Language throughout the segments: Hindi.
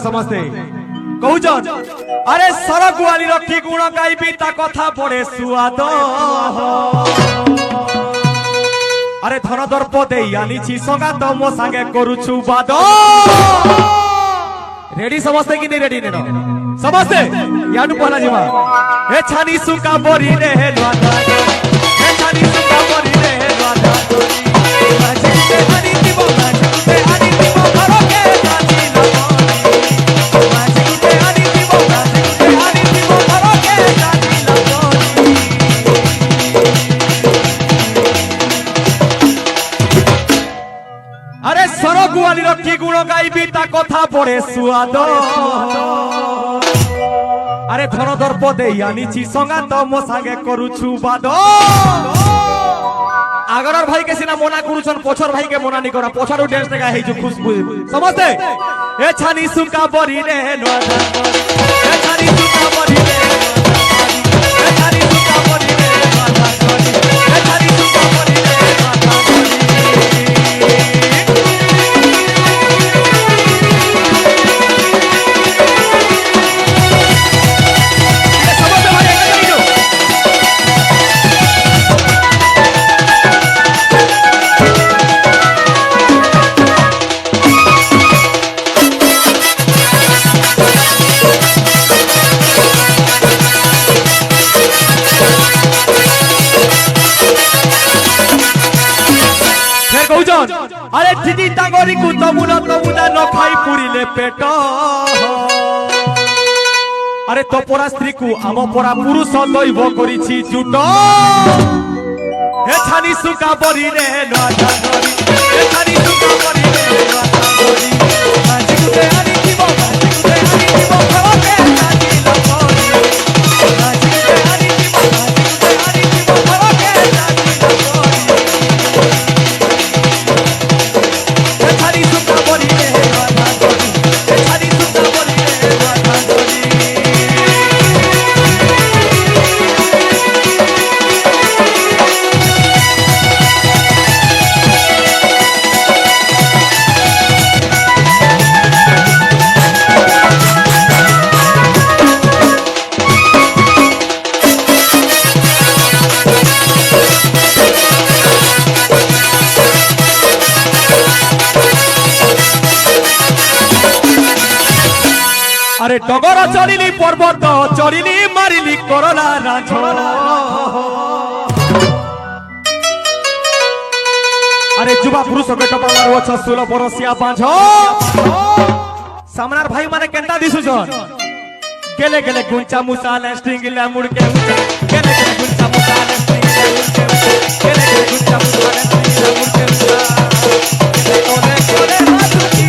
समझते कहूचन अरे सरक वाली रखी गुण गाइबी ता कथा पड़े सुआद अरे धन दर्प दे आनी संगात मो सांगे करुछु बाद रेडी समझते कि नहीं रेडी नेनो समझते याडू पहला जीवा ए छानी सुका बोरी रे लादा ए छानी सुका बोरी रे लादा माजे ते हनी दिबो माजे ते हनी दिबो करो के जाती लगोनी माजे ते हनी दिबो माजे ते हनी दिबो करो के जाती लगोनी अरे सरग वाली रखी गुण गाइबी ता कथा पड़े सुआद अरे धन दर्प दे आनी संगात मो सांगे करुछु बाद आगरर भाई के सिना मना करुछन पछर भाई के मना नि करा पछर डांस टेका हे जो खुशबू समझते ए छानी सुका बरी रे नोदा ए छानी सुका बरी रे ए छानी सुका बरी रे नोदा ए छानी सुका बरी रे नोदा अरे दीदी टांगरी को तमुना तमुना न खाई पुरिले पेट अरे तो परा स्त्री को आम परा पुरुष दैव करिछि जुट हे छानी सुका बरी रे नाटा गरी हे छानी सुका बरी रे नाटा गरी माजी कुते हनी जीवो माजी कुते हनी जीवो खवके जाती लगोनी माजी कुते हनी जीवो माजी कुते हनी जीवो खवके जाती लगोनी हे छानी सुका बरी रे नाटा गरी हे छानी सुका बरी रे नाटा गरी अरे डगर चढ़िली पर्वत चढ़िली मारिली करला राझ अरे जुवा पुरुष पेट पावर वछ 16 बरसिया बांझ सामनार भाई माने केंदा दिसुछन गेले गेले गुंचा मुसाले स्ट्रिंग ला मुड़ के गेले गेले गुंचा मुसाले स्ट्रिंग ला मुड़ के गेले गेले गुंचा मुसाले स्ट्रिंग ला मुड़ के कोने कोने हाथ की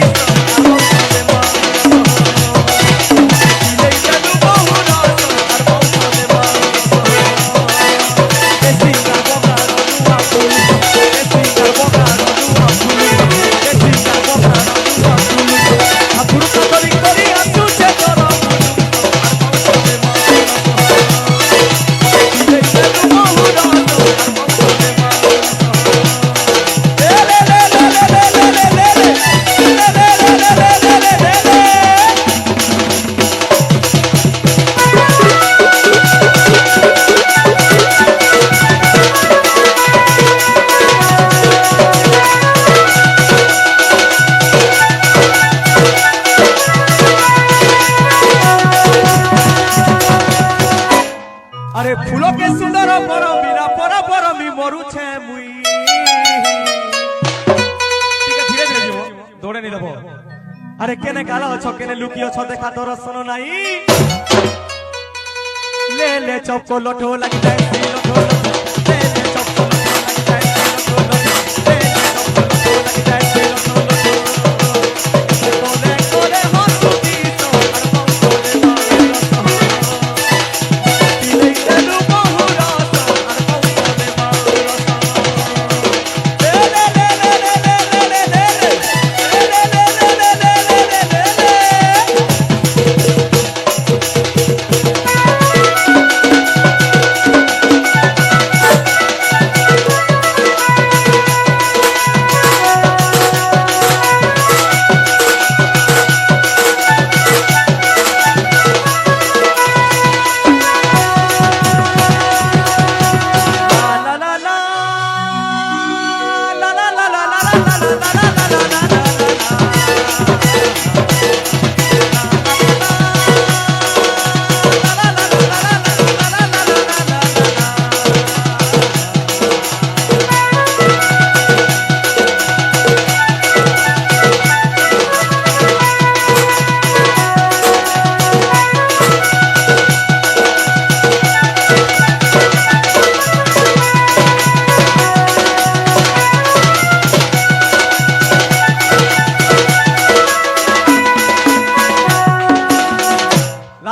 अरे फूलों के सुंदर परमीरा परमी मरु छे मुई ठीक है धीरे धीरे जीवो दौड़े नहीं देबो अरे केने काला अछो केने लुकी अछो देखा दर्शन नाही ले ले चपको लठो लगी जाए लठो ले ले चपको लठो लगी जाए लठो ले ले चपको लठो लगी जाए लठो कोले कोले हंसू की तो हर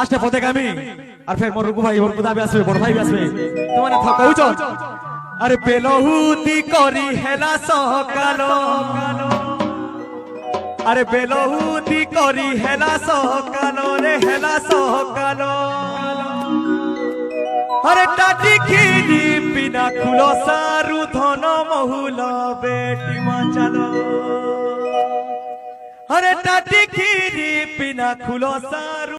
লাস্টে পথে আমি আর ফের মোর রঘু ভাই মোর বুদা भी আসবে বড় ভাই भी আসবে তোমানে থ কହୁছ আরে বেলহুতি করি হেলা সকাল আরে বেলহুতি করি হেলা সকাল রে হেলা সকাল আরে টাটি খিরি বিনা খুলো সারু ধন মহুল বেটি মা চালো अरे टाटी खीरी बिना खुलो सारू